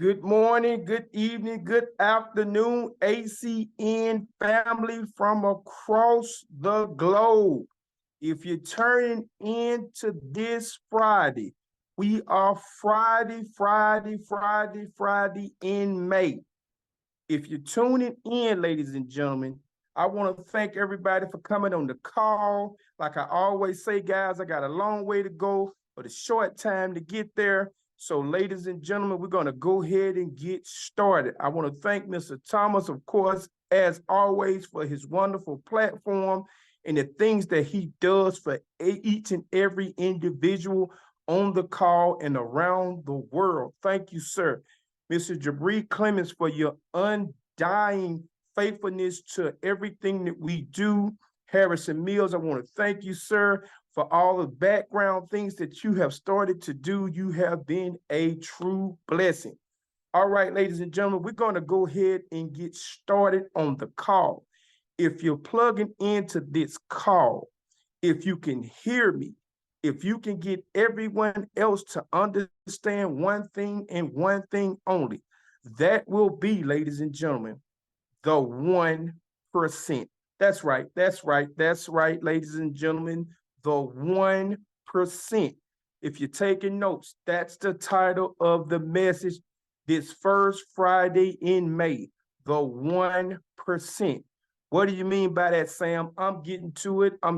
Good morning, good evening, good afternoon, ACN family from across the globe. If you're turning into this Friday, we are Friday in May. If you're tuning in, ladies and gentlemen, I want to thank everybody for coming on the call. Like I always say, guys, I got a long way to go, but a short time to get there. So, ladies and gentlemen, we're going to go ahead and get started. I want to thank Mr. Thomas, of course, as always, for his wonderful platform and the things that he does for each and every individual on the call and around the world. Thank you, sir. Mr. Jabri Clemens, for your undying faithfulness to everything that we do. Harrison Mills, I want to thank you, sir, for all the background things that you have started to do. You have been a true blessing. All right, ladies and gentlemen, we're going to go ahead and get started on the call. If you're plugging into this call, if you can hear me, if you can get everyone else to understand one thing and one thing only, that will be, ladies and gentlemen, the 1%. That's right, ladies and gentlemen, the 1%. If you're taking notes, that's the title of the message this first Friday in May, the 1%. What do you mean by that, Sam? I'm getting to it. All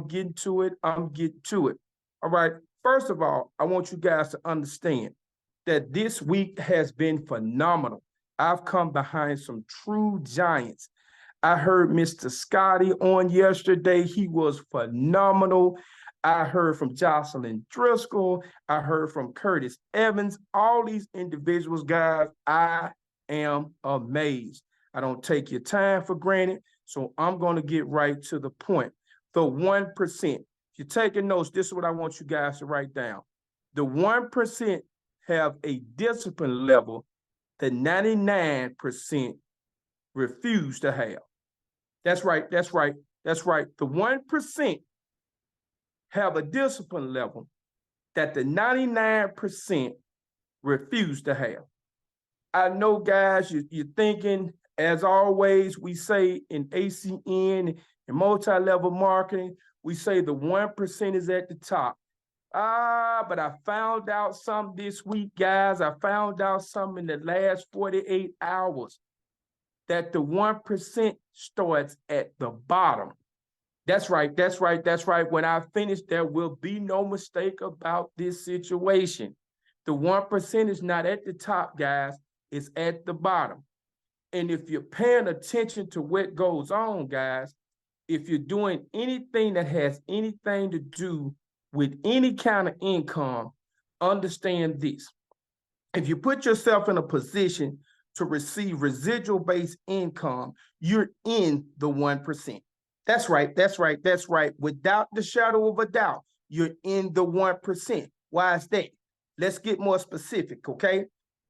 right. First of all, I want you guys to understand that this week has been phenomenal. I've come behind some true giants. I heard Mr. Scotty on yesterday. He was phenomenal. I heard from Jocelyn Driscoll. I heard from Curtis Evans. All these individuals, guys, I am amazed. I don't take your time for granted, so I'm going to get right to the point. The 1%. If you're taking notes, this is what I want you guys to write down. The 1% have a discipline level that 99% refuse to have. That's right. The 1% have a discipline level that the 99% refuse to have. I know, guys, you're thinking, as always, we say in ACN and multi-level marketing, we say the 1% is at the top. But I found out something this week, guys. I found out something in the last 48 hours that the 1% starts at the bottom. That's right. When I finish, there will be no mistake about this situation. The 1% is not at the top, guys. It's at the bottom. And if you're paying attention to what goes on, guys, if you're doing anything that has anything to do with any kind of income, understand this. If you put yourself in a position to receive residual-based income, you're in the 1%. That's right. Without the shadow of a doubt, you're in the 1%. Why is that? Let's get more specific, okay?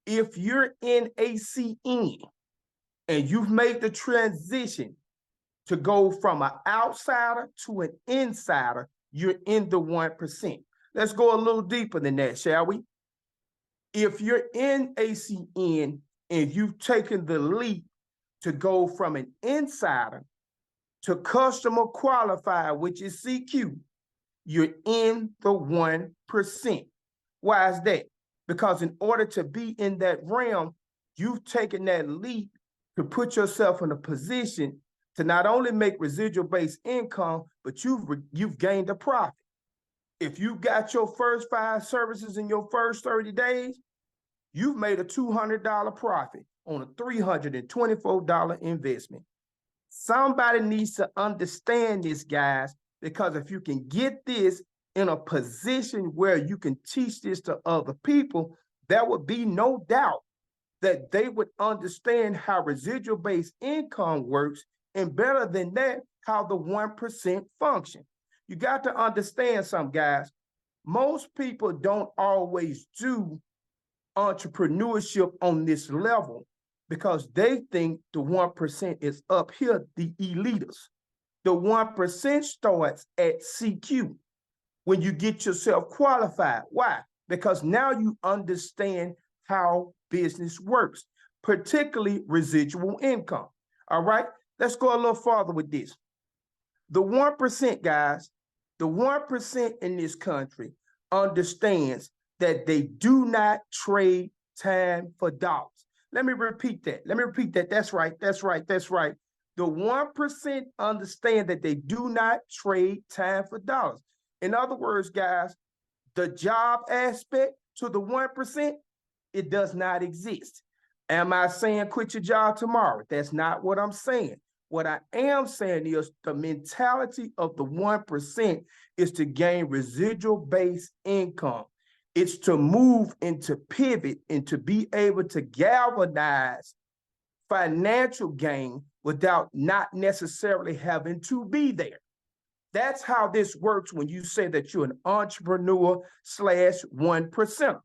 If you're in ACN and you've made the transition to go from an outsider to an insider, you're in the 1%. Let's go a little deeper than that, shall we? If you're in ACN and you've taken the leap to go from an insider to customer qualified, which is CQ, you're in the 1%. Why is that? Because in order to be in that realm, you've taken that leap to put yourself in a position to not only make residual-based income, but you've gained a profit. If you got your first 5 services in your first 30 days, you've made a $200 profit on a $324 investment. Somebody needs to understand this, guys, because if you can get this in a position where you can teach this to other people, there would be no doubt that they would understand how residual-based income works, and better than that, how the 1% function. You got to understand something, guys. Most people don't always do entrepreneurship on this level because they think the 1% is up here, the elitists. The 1% starts at CQ when you get yourself qualified. Why? Because now you understand how business works, particularly residual income. All right, let's go a little farther with this. The 1%, guys, the 1% in this country understands that they do not trade time for dollars. Let me repeat that. That's right. The 1% understand that they do not trade time for dollars. In other words, guys, the job aspect to the 1%, it does not exist. Am I saying quit your job tomorrow? That's not what I'm saying. What I am saying is the mentality of the 1% is to gain residual-based income. It's to move and to pivot and to be able to galvanize financial gain without not necessarily having to be there. That's how this works when you say that you're an entrepreneur / 1%.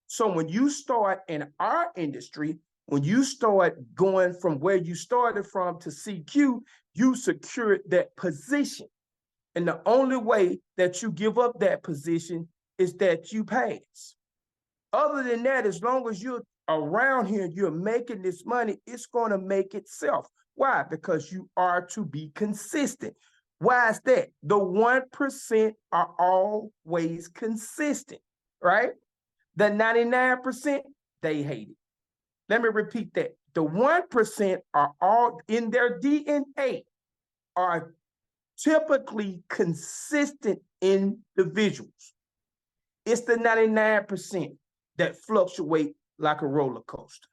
So when you start in our industry, when you start going from where you started from to CQ, you secured that position. And the only way that you give up that position is that you pass. Other than that, as long as you're around here and you're making this money, it's going to make itself. Why? Because you are to be consistent. Why is that? The 1% are always consistent, right? The 99%, they hate it. Let me repeat that. The 1% are all in their DNA, are typically consistent individuals. It's the 99% that fluctuate like a roller coaster.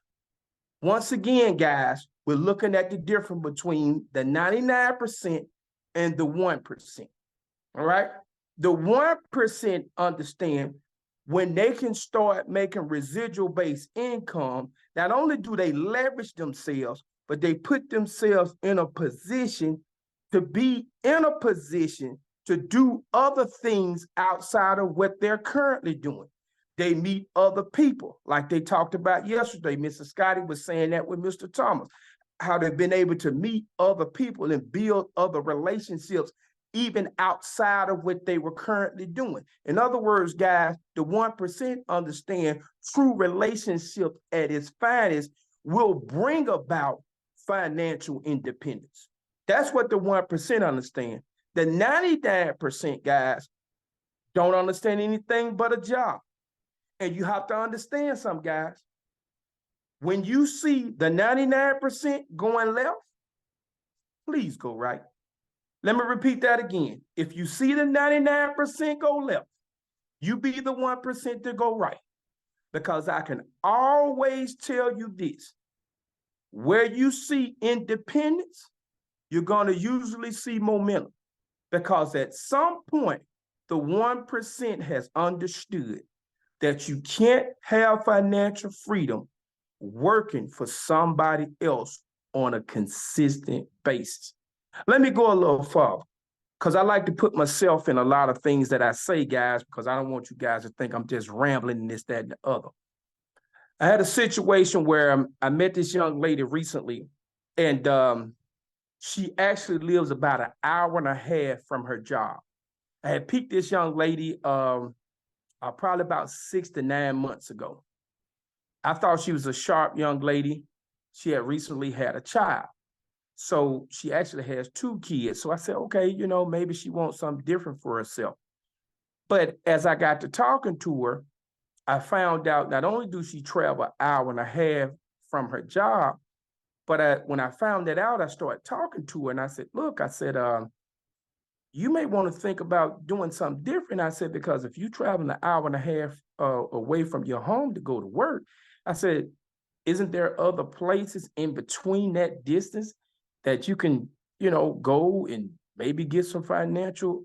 Once again, guys, we're looking at the difference between the 99% and the 1%. All right? The 1% understand when they can start making residual-based income, not only do they leverage themselves, but they put themselves in a position to be in a position to do other things outside of what they're currently doing. They meet other people, like they talked about yesterday. Mr. Scotty was saying that with Mr. Thomas, how they've been able to meet other people and build other relationships even outside of what they were currently doing. In other words, guys, the 1% understand true relationship at its finest will bring about financial independence. That's what the 1% understand. The 99%, guys, don't understand anything but a job. And you have to understand something, guys. When you see the 99% going left, please go right. Let me repeat that again. If you see the 99% go left, you be the 1% to go right. Because I can always tell you this. Where you see independence, you're going to usually see momentum. Because at some point, the 1% has understood that you can't have financial freedom working for somebody else on a consistent basis. Let me go a little farther, because I like to put myself in a lot of things that I say, guys, because I don't want you guys to think I'm just rambling and this, that, and the other. I had a situation where I met this young lady recently, and she actually lives about an hour and a half from her job. I had picked this young lady probably about 6 to 9 months ago. I thought she was a sharp young lady. She had recently had a child. So she actually has 2 kids. So I said, okay, you know, maybe she wants something different for herself. But as I got to talking to her, I found out not only do she travel an hour and a half from her job, but when I found that out, I started talking to her and I said, look, I said, you may want to think about doing something different. I said, because if you travel an hour and a half away from your home to go to work, I said, isn't there other places in between that distance that you can, you know, go and maybe get some financial,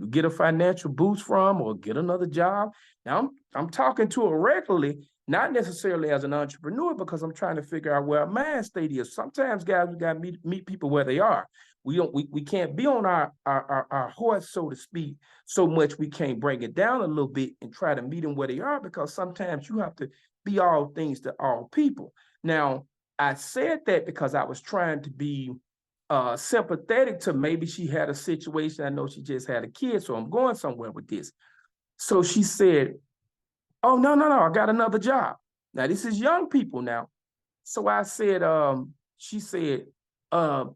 get a financial boost from, or get another job? Now, I'm talking to her regularly, not necessarily as an entrepreneur, because I'm trying to figure out where our mind state is. Sometimes, guys, we got to meet people where they are. We can't be on our horse, so to speak, so much we can't bring it down a little bit and try to meet them where they are, because sometimes you have to be all things to all people. Now, I said that because I was trying to be sympathetic to maybe she had a situation. I know she just had a kid, so I'm going somewhere with this. So she said, oh, no, I got another job. Now, this is young people now. So I said, she said, also,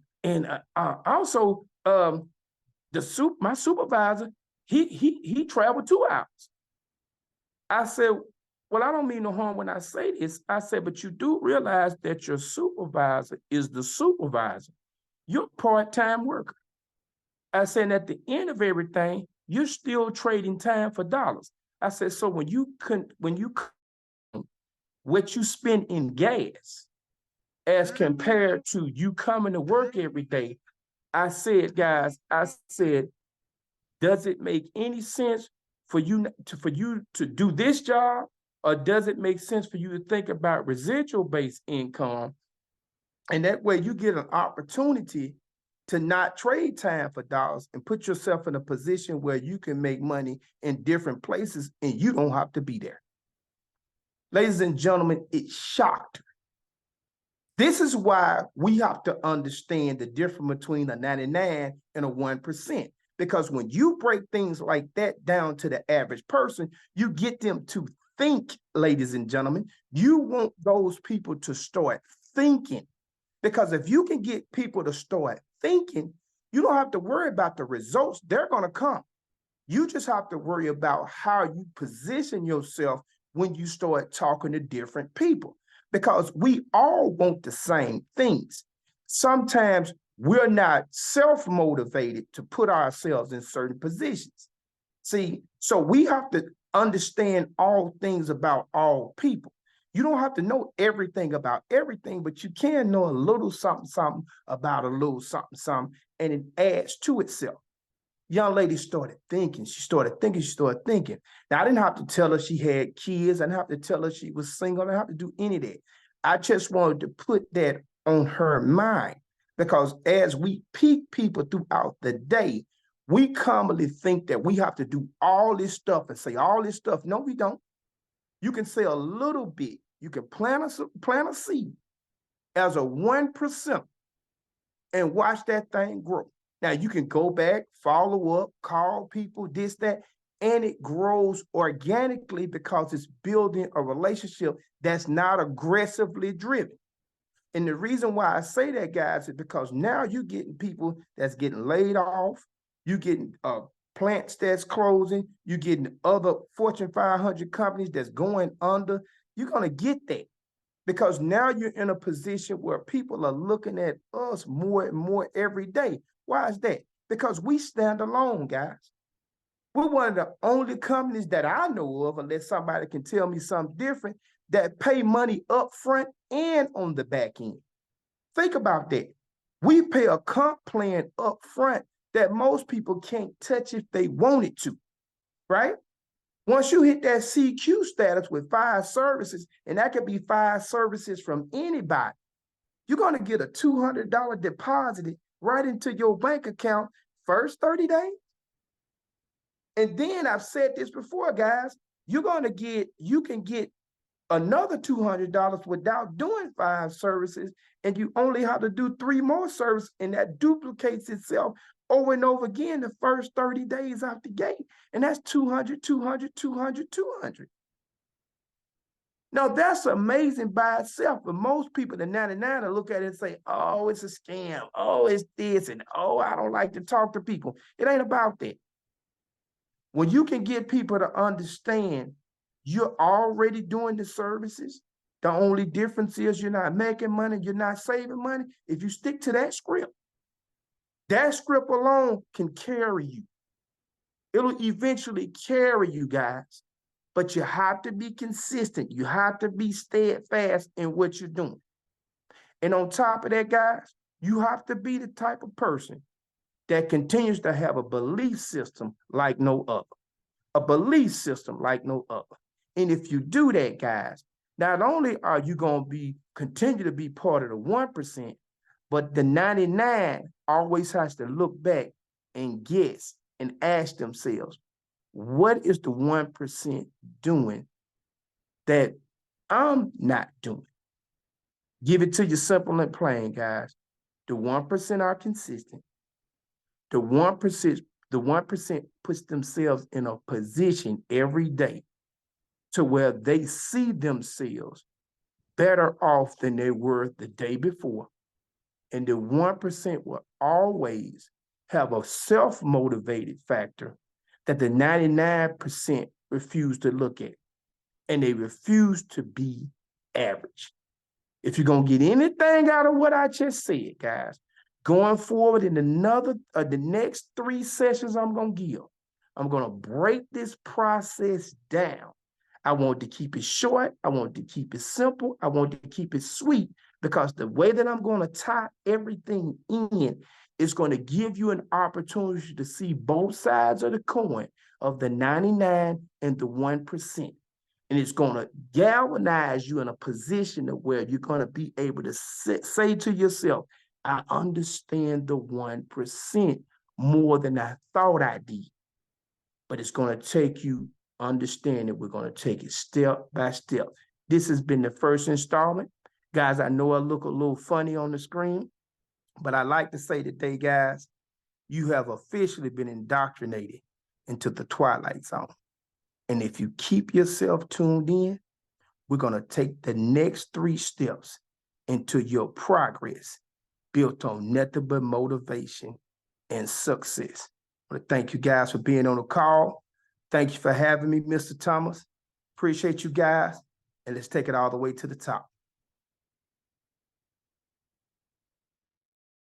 my supervisor, he traveled 2 hours. I said, well, I don't mean no harm when I say this. I said, but you do realize that your supervisor is the supervisor. You're a part-time worker. I said, at the end of everything, you're still trading time for dollars. I said, so what you spend in gas as compared to you coming to work every day, I said, guys, does it make any sense for you to do this job, or does it make sense for you to think about residual-based income? And that way you get an opportunity to not trade time for dollars and put yourself in a position where you can make money in different places and you don't have to be there. Ladies and gentlemen, it shocked her. This is why we have to understand the difference between a 99 and a 1%. Because when you break things like that down to the average person, you get them to think, ladies and gentlemen. You want those people to start thinking. Because if you can get people to start thinking, you don't have to worry about the results. They're going to come. You just have to worry about how you position yourself when you start talking to different people. Because we all want the same things. Sometimes we're not self-motivated to put ourselves in certain positions. See, so we have to understand all things about all people. You don't have to know everything about everything, but you can know a little something about a little something, and it adds to itself. Young lady started thinking. She started thinking. Now, I didn't have to tell her she had kids. I didn't have to tell her she was single. I didn't have to do any of that. I just wanted to put that on her mind, because as we peak people throughout the day, we commonly think that we have to do all this stuff and say all this stuff. No, we don't. You can say a little bit. You can plant a seed as a 1% and watch that thing grow. Now, you can go back, follow up, call people, this, that, and it grows organically because it's building a relationship that's not aggressively driven. And the reason why I say that, guys, is because now you're getting people that's getting laid off. You're getting plants that's closing. You're getting other Fortune 500 companies that's going under. You're going to get that because now you're in a position where people are looking at us more and more every day. Why is that? Because we stand alone, guys. We're one of the only companies that I know of, unless somebody can tell me something different, that pay money up front and on the back end. Think about that. We pay a comp plan up front that most people can't touch if they wanted to, right? Once you hit that CQ status with 5 services, and that could be 5 services from anybody, you're going to get a $200 deposit right into your bank account first 30 days. And then I've said this before, guys, you can get another $200 without doing 5 services, and you only have to do 3 more services, and that duplicates itself over and over again the first 30 days out the gate. And that's 200, 200, 200, 200. Now, that's amazing by itself, but most people, the 99, will look at it and say, oh, it's a scam. Oh, it's this, and oh, I don't like to talk to people. It ain't about that. When you can get people to understand you're already doing the services, the only difference is you're not making money, you're not saving money. If you stick to that script alone can carry you. It'll eventually carry you, guys. But you have to be consistent. You have to be steadfast in what you're doing. And on top of that, guys, you have to be the type of person that continues to have a belief system like no other. A belief system like no other. And if you do that, guys, not only are you going to continue to be part of the 1%, but the 99 always has to look back and guess and ask themselves, what is the 1% doing that I'm not doing? Give it to you simple and plain, guys. The 1% are consistent. The 1% puts themselves in a position every day to where they see themselves better off than they were the day before. And the 1% will always have a self-motivated factor that the 99% refuse to look at. And they refuse to be average. If you're going to get anything out of what I just said, guys, going forward in the next 3 sessions I'm going to give, I'm going to break this process down. I want to keep it short. I want to keep it simple. I want to keep it sweet, because the way that I'm going to tie everything in is going to give you an opportunity to see both sides of the coin of the 99 and the 1%. And it's going to galvanize you in a position of where you're going to be able to say to yourself, I understand the 1% more than I thought I did. But it's going to take you understanding. We're going to take it step by step. This has been the first installment. Guys, I know I look a little funny on the screen, but I like to say today, guys, you have officially been indoctrinated into the Twilight Zone. And if you keep yourself tuned in, we're going to take the next 3 steps into your progress built on nothing but motivation and success. I want to thank you guys for being on the call. Thank you for having me, Mr. Thomas. Appreciate you guys. And let's take it all the way to the top.